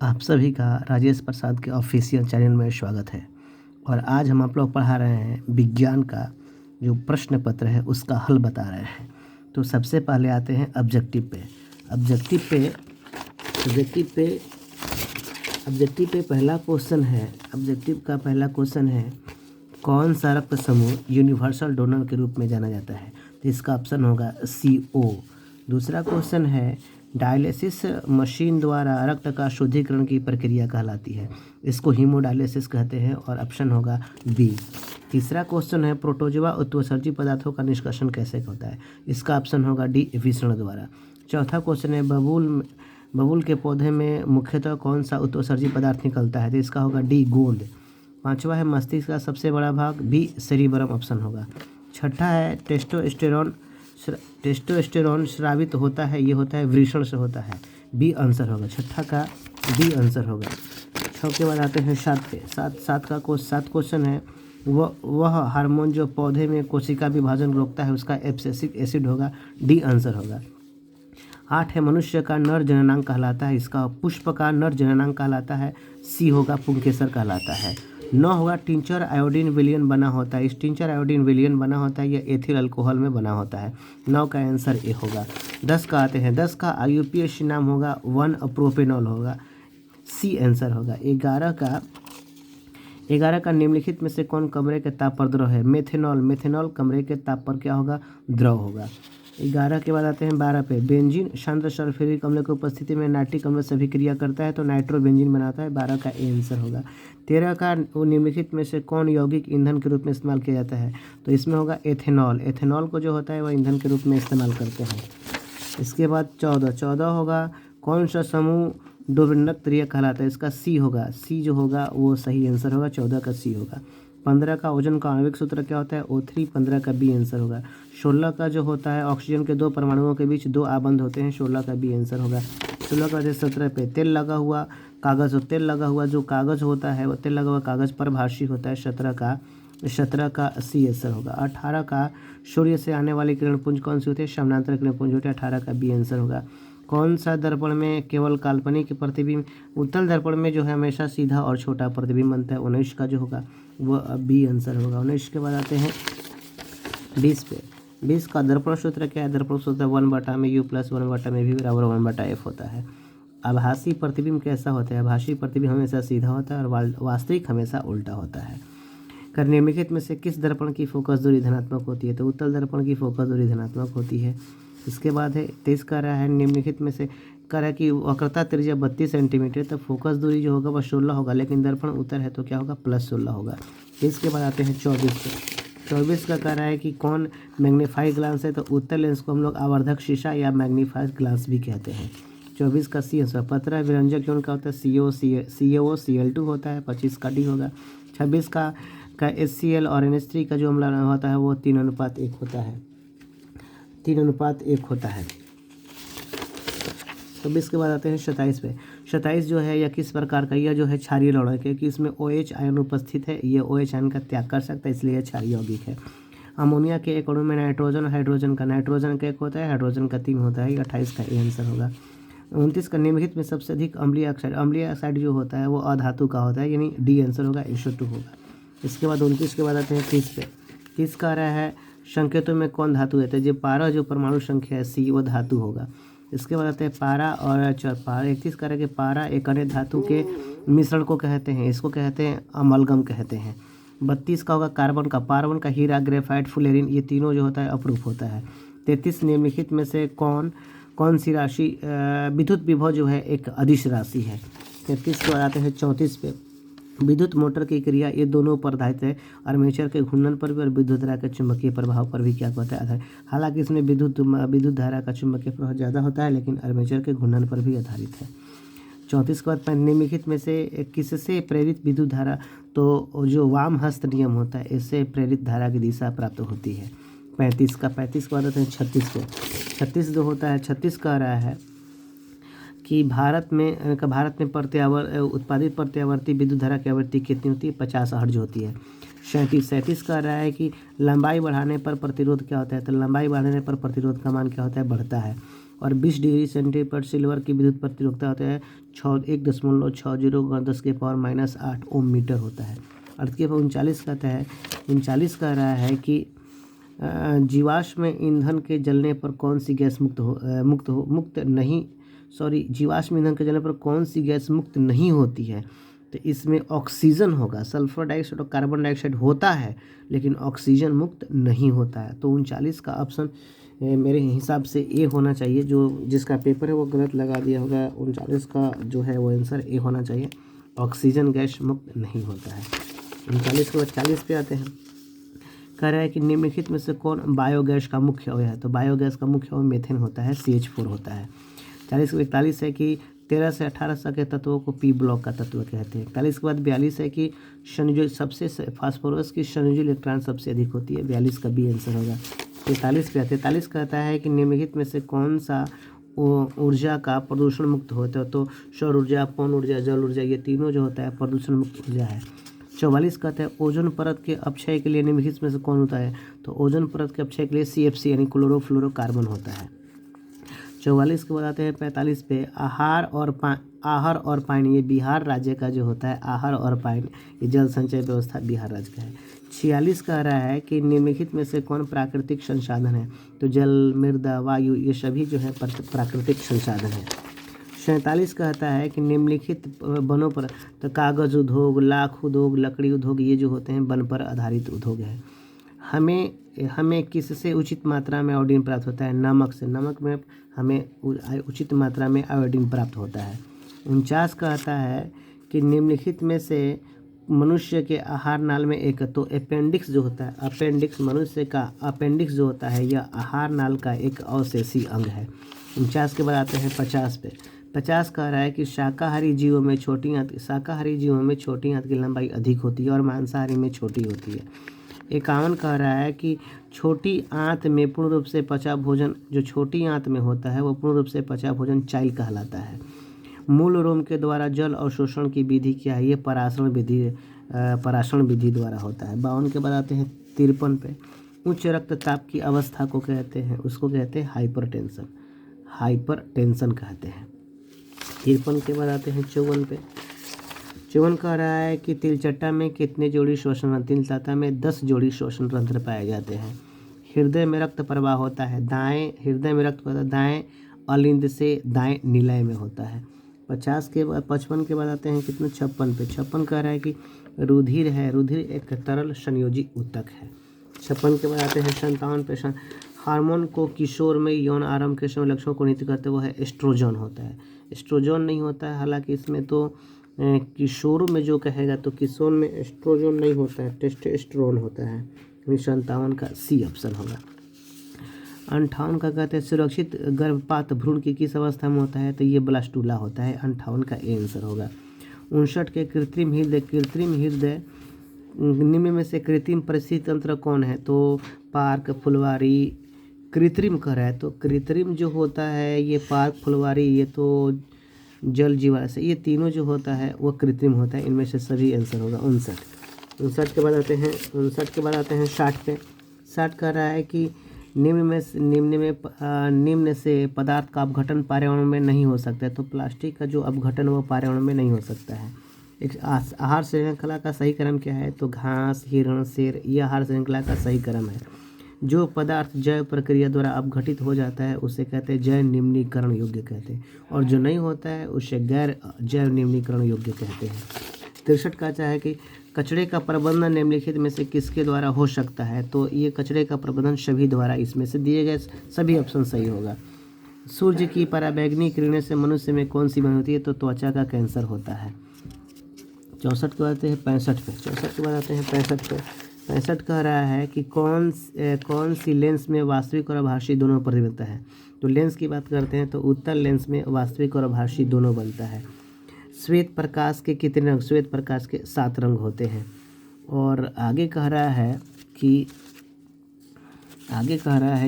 आप सभी का राजेश प्रसाद के ऑफिशियल चैनल में स्वागत है। और आज हम आप लोग पढ़ा रहे हैं विज्ञान का जो प्रश्न पत्र है उसका हल बता रहे हैं। तो सबसे पहले आते हैं ऑब्जेक्टिव पे। ऑब्जेक्टिव पे पहला क्वेश्चन है। ऑब्जेक्टिव का पहला क्वेश्चन है, कौन सा रक्त समूह यूनिवर्सल डोनर के रूप में जाना जाता है? तो इसका ऑप्शन होगा CO। दूसरा क्वेश्चन है, डायलिसिस मशीन द्वारा रक्त का शुद्धिकरण की प्रक्रिया कहलाती है, इसको हीमोडायलिसिस कहते हैं, और ऑप्शन होगा B। तीसरा क्वेश्चन है, प्रोटोजोआ उत्सर्जी पदार्थों का निष्कर्षण कैसे होता है? इसका ऑप्शन होगा D, विसरण द्वारा। चौथा क्वेश्चन है, बबूल के पौधे में मुख्यतः कौन सा उत्सर्जी पदार्थ निकलता है? तो इसका होगा D, गोंद। पांचवा है, मस्तिष्क का सबसे बड़ा भाग? B, सेरिबरम, ऑप्शन होगा। छठा है, टेस्टोस्टेरोन स्रावित होता है, ये होता है वृषण से होता है, B आंसर होगा। छठा का B आंसर होगा। छः के बाद आते हैं सात पे। सात क्वेश्चन है, वह हार्मोन जो पौधे में कोशिका विभाजन रोकता है उसका एब्सिसिक एसिड होगा, D आंसर होगा। 8 है, मनुष्य का नर जननांग कहलाता है, इसका पुष्प का नर जननांग कहलाता है, C होगा, पुंकेसर कहलाता है। 9 होगा, टिंचर आयोडीन विलयन बना होता है, इस टिंचर आयोडीन विलयन बना होता है, यह एथिल अल्कोहल में बना होता है। 9 का आंसर A होगा। 10 का आते हैं, 10 का IUPAC नाम होगा 1 प्रोपेनॉल होगा, C आंसर होगा। 11 का निम्नलिखित में से कौन कमरे के ताप पर द्रव है? मेथेनॉल कमरे के ताप पर क्या होगा? द्रव होगा। 11 के बाद आते हैं 12 पे। बेंजीन शांत सल्फ्यूरिक अम्ल की उपस्थिति में नाइट्रिक अम्ल से अभिक्रिया करता है तो नाइट्रोबेंजीन बनाता है, 12 का A आंसर होगा। 13 का, निम्नलिखित में से कौन यौगिक ईंधन के रूप में इस्तेमाल किया जाता है? तो इसमें होगा एथेनॉल को जो होता है वह ईंधन के रूप में इस्तेमाल करते हैं। इसके बाद 14 होगा, कौन सा समूह डोबिन्नक कहलाता है? इसका C होगा, C जो होगा वो सही आंसर होगा, 14 का C होगा। 15 का, ओजोन का आणविक सूत्र क्या होता है? O3, 15 का B आंसर होगा। 16 का जो होता है, ऑक्सीजन के 2 परमाणुओं के बीच 2 आबंध होते हैं, 16 का B आंसर होगा। 16 का 17 पे, तेल लगा हुआ जो कागज़ होता है, वो तेल लगा हुआ कागज़ परभाषी होता है, 17 का C आंसर होगा। 18 का, सूर्य से आने वाली किरण पुंज कौन सी होती है? समानांतर किरण पुंज होती है, 18 का B आंसर होगा। कौन सा दर्पण में केवल काल्पनिक प्रतिबिंब? उत्तल दर्पण में जो है हमेशा सीधा और छोटा प्रतिबिंब बनता है, 19 का जो होगा वो B आंसर होगा। 19 के बाद आते हैं 20 पे। 20 का दर्पण सूत्र क्या है? दर्पण सूत्र 1/U + 1/V = 1/F होता है। आभासी प्रतिबिंब कैसा होता है? आभासी प्रतिबिंब हमेशा सीधा होता है और वास्तविक हमेशा उल्टा होता है। निम्नलिखित में से किस दर्पण की फोकस दूरी धनात्मक होती है? तो उत्तल दर्पण की फोकस दूरी धनात्मक होती है। इसके बाद है 23 का रहा है, निम्नलिखित में से कह रहा है कि वक्रता त्रिज्या 32 सेंटीमीटर, तो फोकस दूरी जो होगा वह 16 होगा, लेकिन दर्पण उत्तर है तो क्या होगा? +16 होगा। इसके बाद आते हैं 24 पे। 24 का कह रहा है कि कौन मैग्नीफाइड ग्लास है? तो उत्तर लेंस को हम लोग आवर्धक शीशा या मैग्नीफाइड ग्लास भी कहते हैं। 24 का C आंसर। 15 विरंजक कौन का होता है? CaOCl2 होता है, 25 का D होगा। 26 का HCl और NH3 का जो अम्ल होता है वो 3:1 होता है, 3:1 होता है। 26 के बाद आते हैं 27 पे। 27 जो है यह किस प्रकार का? यह जो है क्षारीय लवण है, क्योंकि इसमें OH आयन उपस्थित है, ये OH आयन का त्याग कर सकता है, इसलिए यह क्षारीय यौगिक है। अमोनिया के एक अणु में नाइट्रोजन का 1 होता है, हाइड्रोजन का 3 होता है, ये 28 का A आंसर होगा। 29 का, निम्नलिखित में सबसे अधिक अम्लीय ऑक्साइड जो होता है वो अधातु का होता है, यानी D आंसर होगा, SO2 होगा। इसके बाद 29 के बाद आते हैं 30 पे। 30 का रहा है, संकेतों में कौन धातु है? तो जो पारा जो परमाणु संख्या है C वो धातु होगा। इसके बाद आते हैं पारा और 31 का रहा है कि पारा एक अन्य धातु के मिश्रण को कहते हैं, इसको कहते हैं अमलगम कहते हैं। 32 का होगा कार्बन का हीरा, ग्रेफाइट, फुलेरिन, ये तीनों जो होता है अपरूप होता है। 33, निम्नलिखित में से कौन सी राशि विद्युत विभव जो है एक अदिश राशि है। 33 के बाद आते हैं 34 पे। विद्युत मोटर की क्रिया ये दोनों पर आधारित है, आर्मेचर के घूर्णन पर भी और विद्युत धारा के चुंबकीय प्रभाव पर भी क्या होता है? आधारित। हालांकि इसमें विद्युत धारा का चुंबकीय प्रभाव ज़्यादा होता है, लेकिन आर्मेचर के घूर्णन पर भी आधारित है। 34 के बाद निम्नलिखित में से किससे प्रेरित विद्युत धारा? तो जो वाम हस्त नियम होता है इससे प्रेरित धारा की दिशा प्राप्त होती है। 35 के बाद आते हैं 36 पे। 36 जो होता है, 36 कह रहा है कि भारत में उत्पादित प्रत्यावर्ती विद्युत धारा की आवृत्ति कितनी होती है? 50 हर्ट्ज होती है। 37 कह रहा है कि लंबाई बढ़ाने पर प्रतिरोध क्या होता है? तो लंबाई बढ़ाने पर प्रतिरोध का मान क्या होता है? बढ़ता है। और 20 डिग्री सेंटीग्रेड पर सिल्वर की विद्युत प्रतिरोधकता होता है 1.60 × 10⁻⁻8 ओम मीटर होता है। अर्थ के 39 कहता है 39 कह रहा है कि जीवाश्म ईंधन के जलने पर कौन सी गैस जीवाश्म ईंधन के जलने पर कौन सी गैस मुक्त नहीं होती है। तो इसमें ऑक्सीजन होगा। सल्फर डाइऑक्साइड और कार्बन डाइऑक्साइड होता है लेकिन ऑक्सीजन मुक्त नहीं होता है। तो 39 का ऑप्शन मेरे हिसाब से ए होना चाहिए। जो जिसका पेपर है वो गलत लगा दिया होगा। 39 का जो है वो आंसर ए होना चाहिए। ऑक्सीजन गैस मुक्त नहीं होता है। 39 के बाद 40 पे आते हैं। कह रहा है कि निम्नलिखित में से कौन बायोगैस का मुख्य अवयव है। तो बायोगैस का मुख्य अवयव मेथेन होता है, CH4 होता है। 40 के 41 है कि 13 से 18 के तत्वों को पी ब्लॉक का तत्व कहते हैं। 41 के बाद 42 है कि संयोजित सबसे फास्फोरस की संयोजित इलेक्ट्रॉन सबसे अधिक होती है। 42 का बी आंसर होगा। 43 पे 43 कहता है कि निम्नलिखित में से कौन सा ऊर्जा का प्रदूषण मुक्त होता है। तो सौर ऊर्जा, पवन ऊर्जा, जल ऊर्जा, ये तीनों जो होता है प्रदूषण मुक्त ऊर्जा है। 44 कहता है ओजोन परत के अपक्षय के लिए निम्नलिखित में से कौन होता है। तो ओजोन परत के अपक्षय के लिए CFC यानी क्लोरोफ्लोरोकार्बन होता है। 44 के बाद आते हैं 45 पे आहर और पानी। ये बिहार राज्य का जो होता है आहर और पानी, ये जल संचय व्यवस्था बिहार राज्य का है। 46 कह रहा है कि निम्नलिखित में से कौन प्राकृतिक संसाधन है। तो जल, मृदा, वायु ये सभी जो है प्राकृतिक संसाधन है। 47 कहता है कि निम्नलिखित वनों पर, तो कागज उद्योग, लाख उद्योग, लकड़ी उद्योग ये जो होते हैं वन पर आधारित उद्योग है। हमें किससे उचित मात्रा में आयोडीन प्राप्त होता है। नमक से। नमक में हमें उचित मात्रा में आयोडीन प्राप्त होता है। 49 कहता है कि निम्नलिखित में से मनुष्य के आहार नाल में एक, तो अपेंडिक्स जो होता है, अपेंडिक्स मनुष्य का अपेंडिक्स जो होता है यह आहार नाल का एक अवशेषी अंग है। 49 के बाद आते हैं 50 पे। 50 कह रहा है कि शाकाहारी जीवों में छोटी आंत की लंबाई अधिक होती है और मांसाहारी में छोटी होती है। 51 कह रहा है कि छोटी आंत में पूर्ण रूप से पचा भोजन, जो छोटी आंत में होता है वो पूर्ण रूप से पचा भोजन चाइल कहलाता है। मूल रोम के द्वारा जल अवशोषण की विधि क्या है। ये पराशरण विधि द्वारा होता है। 52 के बाद आते हैं 53 पे। उच्च रक्तचाप की अवस्था को कहते हैं, उसको कहते हैं हाइपरटेंशन कहते हैं। 53 के बाद आते हैं 54 पे। 54 कह रहा है कि तिलचट्टा में कितने जोड़ी श्वसन, तिलचट्टा में 10 जोड़ी श्वसन तंत्र पाए जाते हैं। हृदय में रक्त प्रवाह होता है दाएं, हृदय में रक्त प्रवाह दाएं अलिंद से दाएं निलय में होता है। 55 के बाद आते हैं कितने 56 पे। 56 कह रहा है कि रुधिर है, रुधिर एक तरल संयोजी ऊतक है। 56 के बाद आते हैं 57 पे। हार्मोन को किशोर में यौन आरंभ के समय लक्षणों को नियंत्रित करते हुए एस्ट्रोजन होता है। एस्ट्रोजन नहीं होता है, हालांकि इसमें तो किशोर में जो कहेगा तो किशोर में एस्ट्रोजन नहीं होता है, टेस्टोस्टेरोन होता है। 57 का सी ऑप्शन होगा। 58 का कहते हैं सुरक्षित गर्भपात भ्रूण की किस अवस्था में होता है। तो ये ब्लास्टूला होता है। 58 का ए आंसर होगा। 59 के कृत्रिम हृदय निम्न में से कृत्रिम परिस्थिति तंत्र कौन है। तो पार्क, फुलवारी, कृत्रिम कह रहा है। तो कृत्रिम जो होता है ये पार्क, फुलवारी, ये तो जल जीवाश्म, ये तीनों जो होता है वो कृत्रिम होता है। इनमें से सभी आंसर होगा। 59 के बाद आते हैं 60 पे। 60 कह रहा है कि निम्न से पदार्थ का अपघटन पर्यावरण में नहीं हो सकता है। तो प्लास्टिक का जो अपघटन वो पर्यावरण में नहीं हो सकता है। एक आहार श्रृंखला का सही क्रम क्या है। तो घास, हिरण, शेर, यह आहार श्रृंखला का सही क्रम है। जो पदार्थ जैव प्रक्रिया द्वारा अपघटित हो जाता है उसे कहते हैं जैव निम्नीकरण योग्य कहते हैं, और जो नहीं होता है उसे गैर जैव निम्नीकरण योग्य कहते हैं। 63 का है कि कचरे का प्रबंधन निम्नलिखित में से किसके द्वारा हो सकता है। तो ये कचरे का प्रबंधन सभी द्वारा, इसमें से दिए गए सभी ऑप्शन सही होगा। सूर्य की पराबैंगनी किरणें से मनुष्य में कौन सी बीमारी होती है। तो त्वचा का कैंसर होता है। 64 के बाद आते हैं 65 पे। 64 के बाद आते हैं 65 पे। 65 कह रहा है कि कौन सी लेंस में वास्तविक और आभासी दोनों प्रतिबिंब है। तो लेंस की बात करते हैं तो उत्तल लेंस में वास्तविक और आभासी दोनों बनता है। श्वेत प्रकाश के कितने रंग। श्वेत प्रकाश के 7 रंग होते हैं। और आगे कह रहा है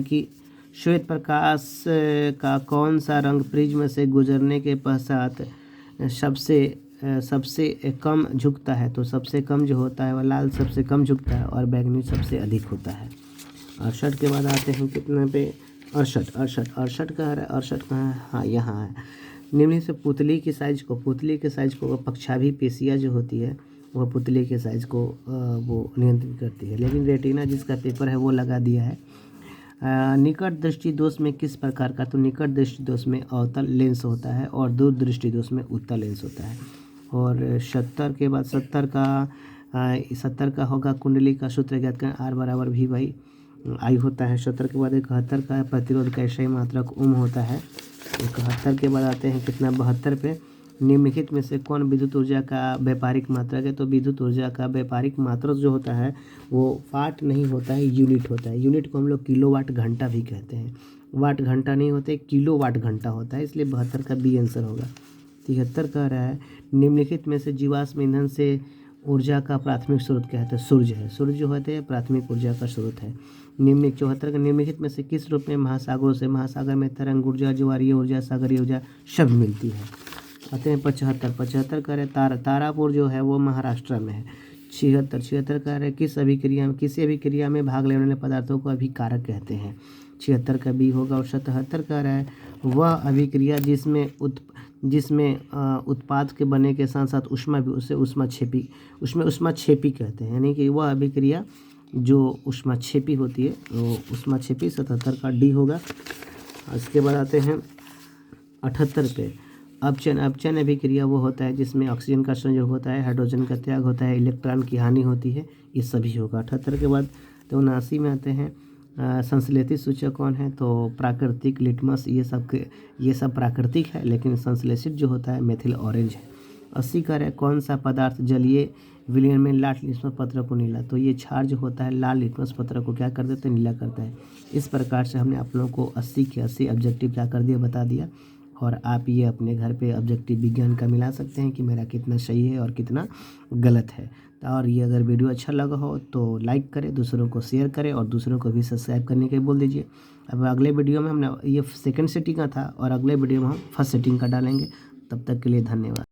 कि श्वेत प्रकाश का कौन सा रंग प्रिज्म से गुजरने के पश्चात सबसे कम झुकता है। तो सबसे कम जो होता है वह लाल सबसे कम झुकता है और बैंगनी सबसे अधिक होता है। 68 के बाद आते हैं कितने पे अड़सठ अड़सठ अड़सठ कहाँ है, अड़सठ कहाँ है, हाँ यहाँ है। निम्न से पुतली के साइज को पक्षाभी पेशियाँ जो होती है वह पुतली के साइज को वो नियंत्रित करती है। लेकिन रेटिना जिसका पेपर है वो लगा दिया है। निकट दृष्टि दोष में किस प्रकार का, तो निकट दृष्टि दोष में अवतल लेंस होता है और दूर दृष्टि दोष में उत्तल लेंस होता है। और 70 के बाद 70 का होगा कुंडली का सूत्र ज्ञात करें, R बराबर V बाई आई होता है। 70 के बाद 71 का प्रतिरोध का इकाई मात्रक ओम होता है। 71 के बाद आते हैं कितना 72 पे, निम्नलिखित में से कौन विद्युत ऊर्जा का व्यापारिक मात्रक है, तो विद्युत ऊर्जा का व्यापारिक मात्रक जो होता है वो वाट नहीं होता है, यूनिट होता है। यूनिट को हम लोग किलोवाट घंटा भी कहते हैं, वाट घंटा नहीं होते, किलोवाट घंटा होता है, इसलिए 72 का बी आंसर होगा। 73 कह रहा है निम्नलिखित में से जीवाश्म ईंधन से ऊर्जा का प्राथमिक स्रोत क्या है, तो सूर्य है। सूर्य जो होते हैं प्राथमिक ऊर्जा का स्रोत है। 74 का निम्नलिखित में से किस रूप में महासागरों से, महासागर में तरंग ऊर्जा, ज्वारीय ऊर्जा, सागरीय ऊर्जा सब मिलती है। आते हैं 75 कह रहे तारापुर जो है वो महाराष्ट्र में है। 76 कह रहे किसी अभिक्रिया में भाग लेने वाले पदार्थों को अभिकारक कहते हैं। 76 का बी होगा। और 77 कह रहा है वह अभिक्रिया जिसमें उत्पाद के बनने के साथ साथ ऊष्मा भी, उससे ऊष्माक्षेपी कहते हैं। यानी कि वह अभिक्रिया जो ऊष्माक्षेपी होती है वो ऊष्माक्षेपी। 77 का डी होगा। इसके बाद आते हैं 78 पे, अपचयन अभिक्रिया वो होता है जिसमें ऑक्सीजन का संयोग होता है, हाइड्रोजन का त्याग होता है, इलेक्ट्रॉन की हानि होती है, ये सभी होगा। 78 के बाद 79 में आते हैं संश्लेषित सूचक कौन है, तो प्राकृतिक, लिटमस, ये सब प्राकृतिक है, लेकिन संश्लेषित जो होता है मेथिल ऑरेंज है। 80 का है कौन सा पदार्थ जलीय विलयन में लाल लिटमस पत्र को नीला, तो ये क्षार जो होता है लाल लिटमस पत्र को क्या कर देते हैं, नीला करता है। इस प्रकार से हमने आप लोगों को 80 के 80 ऑब्जेक्टिव क्या कर दिया, बता दिया। और आप ये अपने घर पे ऑब्जेक्टिव विज्ञान का मिला सकते हैं कि मेरा कितना सही है और कितना गलत है। और ये अगर वीडियो अच्छा लगा हो तो लाइक करें, दूसरों को शेयर करें और दूसरों को भी सब्सक्राइब करने के लिए बोल दीजिए। अब अगले वीडियो में हमने ये सेकंड सेटिंग का था और अगले वीडियो में हम फर्स्ट सेटिंग का डालेंगे। तब तक के लिए धन्यवाद।